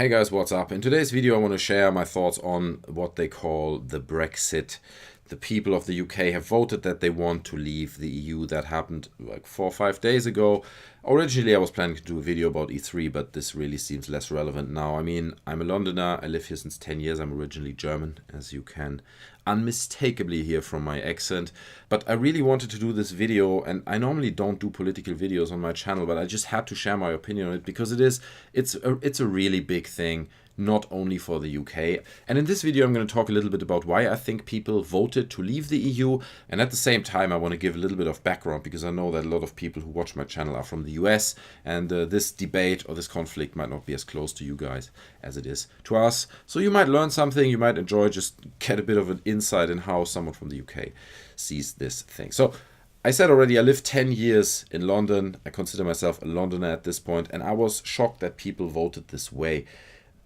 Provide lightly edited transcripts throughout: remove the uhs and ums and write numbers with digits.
Hey guys, what's up? In today's video, I want to share my thoughts on what they call the Brexit. The people of the UK have voted that they want to leave the EU. That happened like 4 or 5 days ago. Originally, I was planning to do a video about E3, but this really seems less relevant now. I mean, I'm a Londoner. I live here since 10 years. I'm originally German, as you can unmistakably hear from my accent. But I really wanted to do this video, and I normally don't do political videos on my channel, but I just had to share my opinion on it because it's a really big thing, not only for the UK. And in this video, I'm going to talk a little bit about why I think people voted to leave the EU. And at the same time, I want to give a little bit of background because I know that a lot of people who watch my channel are from the US. And this debate or this conflict might not be as close to you guys as it is to us. So you might learn something, you might enjoy, just get a bit of an insight in how someone from the UK sees this thing. So I said already, I lived 10 years in London. I consider myself a Londoner at this point, and I was shocked that people voted this way.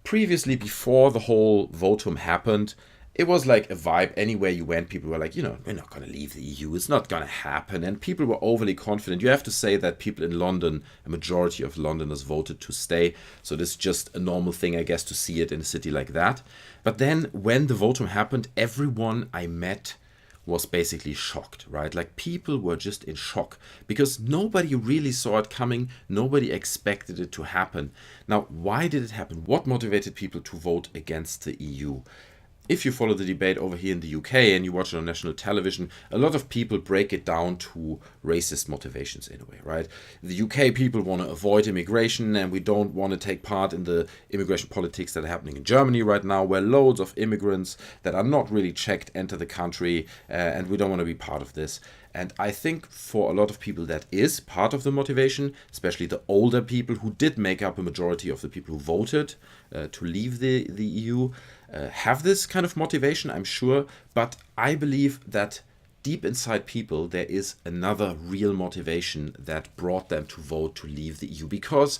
Previously, before the whole votum happened, it was like a vibe. Anywhere you went, people were like, we're not going to leave the EU. It's not going to happen. And people were overly confident. You have to say that people in London, a majority of Londoners voted to stay. So this is just a normal thing, I guess, to see it in a city like that. But then when the votum happened, everyone I met was basically shocked, right? Like people were just in shock because nobody really saw it coming. Nobody expected it to happen. Now, why did it happen? What motivated people to vote against the EU? If you follow the debate over here in the UK and you watch it on national television, a lot of people break it down to racist motivations in a way, right? The UK people want to avoid immigration, and we don't want to take part in the immigration politics that are happening in Germany right now, where loads of immigrants that are not really checked enter the country, and we don't want to be part of this. And I think for a lot of people that is part of the motivation, especially the older people who did make up a majority of the people who voted to leave the EU, have this kind of motivation, I'm sure. But I believe that deep inside people, there is another real motivation that brought them to vote to leave the EU. Because,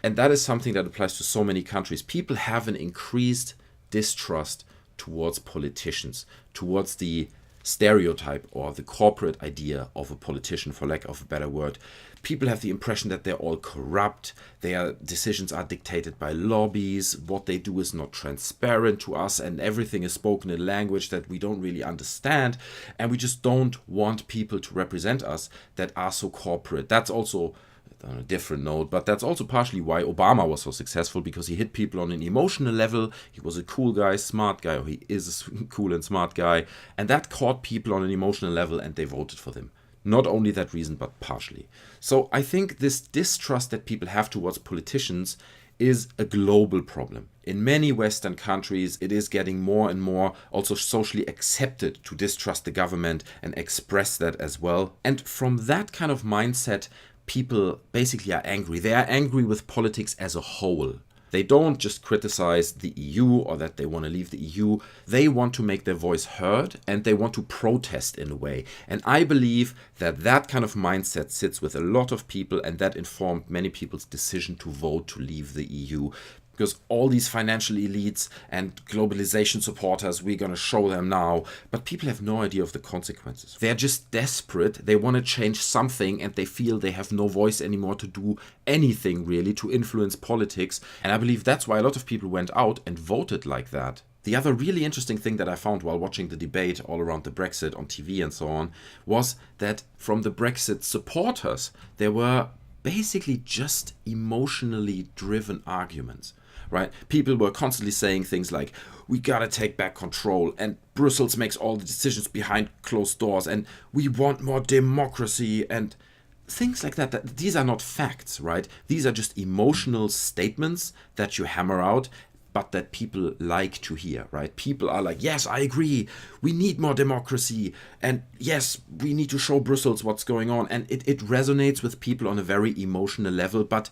and that is something that applies to so many countries, people have an increased distrust towards politicians, towards the stereotype or the corporate idea of a politician, for lack of a better word. People have the impression that they're all corrupt, their decisions are dictated by lobbies, what they do is not transparent to us, and everything is spoken in language that we don't really understand, and we just don't want people to represent us that are so corporate. That's also on a different note, but that's also partially why Obama was so successful, because he hit people on an emotional level. He was a cool guy, smart guy, or he is a cool and smart guy, and that caught people on an emotional level and they voted for him. Not only that reason, but partially. So I think this distrust that people have towards politicians is a global problem. In many Western countries, it is getting more and more also socially accepted to distrust the government and express that as well. And from that kind of mindset, people basically are angry. They are angry with politics as a whole. They don't just criticize the EU or that they want to leave the EU. They want to make their voice heard and they want to protest in a way. And I believe that that kind of mindset sits with a lot of people, and that informed many people's decision to vote to leave the EU. Because all these financial elites and globalization supporters, we're going to show them now. But people have no idea of the consequences. They're just desperate. They want to change something and they feel they have no voice anymore to do anything really to influence politics. And I believe that's why a lot of people went out and voted like that. The other really interesting thing that I found while watching the debate all around the Brexit on TV and so on was that from the Brexit supporters, there were basically just emotionally driven arguments. Right? People were constantly saying things like, we gotta take back control, and Brussels makes all the decisions behind closed doors, and we want more democracy, and things like that. These are not facts, right? These are just emotional statements that you hammer out, but that people like to hear, right? People are like, yes, I agree, we need more democracy, and yes, we need to show Brussels what's going on, and it resonates with people on a very emotional level, but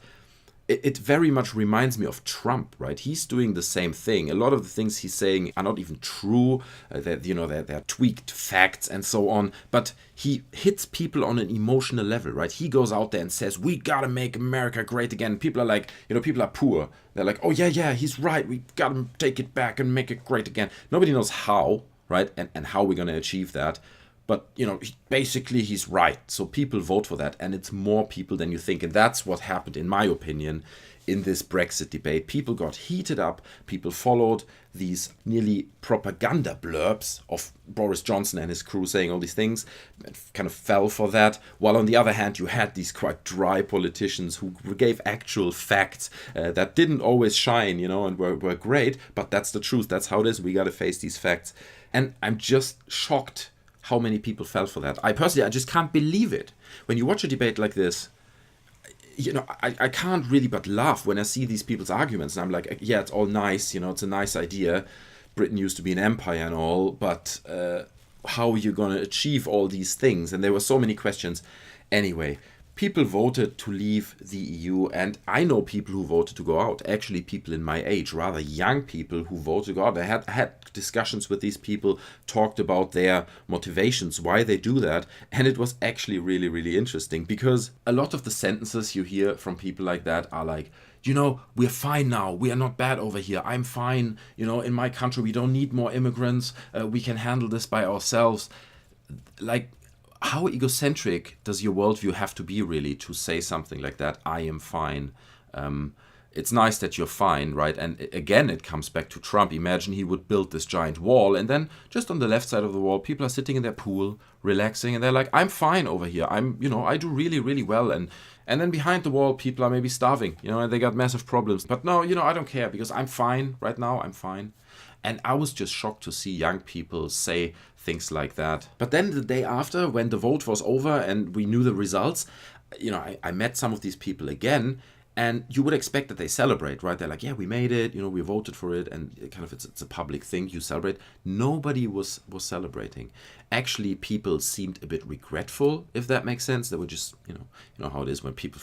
it very much reminds me of Trump, right? He's doing the same thing. A lot of the things he's saying are not even true. They're tweaked facts and so on. But he hits people on an emotional level, right? He goes out there and says, we gotta make America great again. People are like, people are poor. They're like, oh yeah, he's right. We gotta take it back and make it great again. Nobody knows how, right? And how we're gonna achieve that. But, basically he's right. So people vote for that. And it's more people than you think. And that's what happened, in my opinion, in this Brexit debate. People got heated up. People followed these nearly propaganda blurbs of Boris Johnson and his crew saying all these things, and kind of fell for that. While on the other hand, you had these quite dry politicians who gave actual facts that didn't always shine, and were great. But that's the truth. That's how it is. We got to face these facts. And I'm just shocked how many people fell for that. I just can't believe it. When you watch a debate like this, I can't really but laugh when I see these people's arguments. And I'm like, yeah, it's all nice, it's a nice idea. Britain used to be an empire and all, but how are you going to achieve all these things? And there were so many questions. Anyway, people voted to leave the EU, and I know people who voted to go out. Actually, people in my age, rather young people who voted to go out. I had discussions with these people, talked about their motivations, why they do that, and it was actually really, really interesting, because a lot of the sentences you hear from people like that are like, we're fine now. We are not bad over here. I'm fine. In my country, we don't need more immigrants. We can handle this by ourselves. Like, how egocentric does your worldview have to be really to say something like that? I am fine. It's nice that you're fine, right? And again, it comes back to Trump. Imagine he would build this giant wall, and then just on the left side of the wall, people are sitting in their pool, relaxing, and they're like, I'm fine over here. I do really, really well. And then behind the wall, people are maybe starving, and they got massive problems. But no, I don't care because I'm fine right now. I'm fine. And I was just shocked to see young people say things like that. But then the day after, when the vote was over and we knew the results, I met some of these people again, and you would expect that they celebrate, right? They're like, yeah, we made it, we voted for it, and it's a public thing, you celebrate. Nobody was celebrating. Actually, people seemed a bit regretful, if that makes sense. They were just, you know how it is when people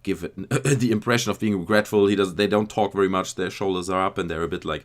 give it the impression of being regretful. They don't talk very much, their shoulders are up, and they're a bit like,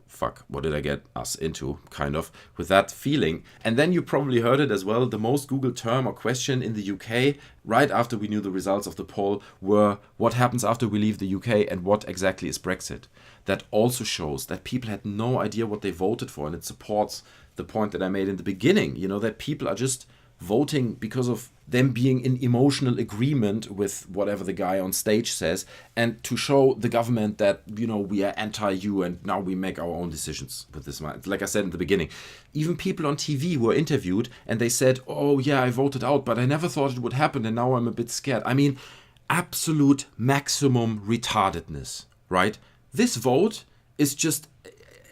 fuck, what did I get us into, kind of, with that feeling. And then you probably heard it as well, the most Googled term or question in the UK, right after we knew the results of the poll, were what happens after we leave the UK and what exactly is Brexit. That also shows that people had no idea what they voted for, and it supports the point that I made in the beginning, that people are just voting because of them being in emotional agreement with whatever the guy on stage says, and to show the government that, we are anti-you and now we make our own decisions with this. Like I said in the beginning, even people on TV were interviewed and they said, oh yeah, I voted out, but I never thought it would happen and now I'm a bit scared. I mean, absolute maximum retardedness, right? This vote is just...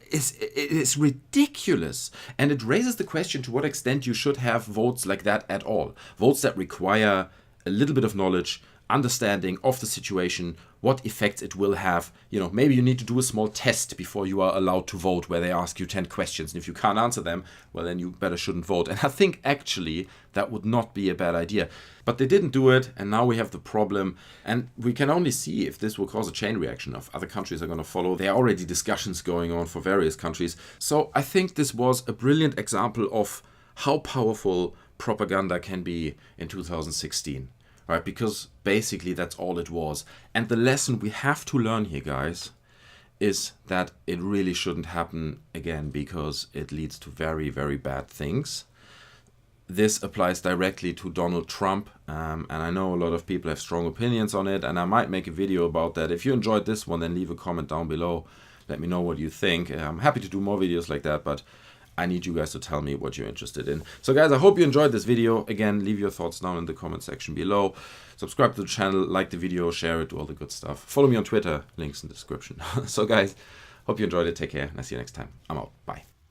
It's ridiculous, and it raises the question to what extent you should have votes like that at all. Votes that require a little bit of knowledge, understanding of the situation, what effects it will have. Maybe you need to do a small test before you are allowed to vote, where they ask you 10 questions, and if you can't answer them, well, then you better shouldn't vote. And I think actually that would not be a bad idea. But they didn't do it, and now we have the problem, and we can only see if this will cause a chain reaction of other countries are going to follow. There are already discussions going on for various countries. So I think this was a brilliant example of how powerful propaganda can be in 2016. Right, because basically that's all it was. And the lesson we have to learn here, guys, is that it really shouldn't happen again, because it leads to very, very bad things. This applies directly to Donald Trump, and I know a lot of people have strong opinions on it, and I might make a video about that. If you enjoyed this one, then leave a comment down below. Let me know what you think. I'm happy to do more videos like that, but I need you guys to tell me what you're interested in. So guys, I hope you enjoyed this video. Again, leave your thoughts down in the comment section below. Subscribe to the channel, like the video, share it, do all the good stuff. Follow me on Twitter, links in the description. So guys, hope you enjoyed it. Take care, and I'll see you next time. I'm out. Bye.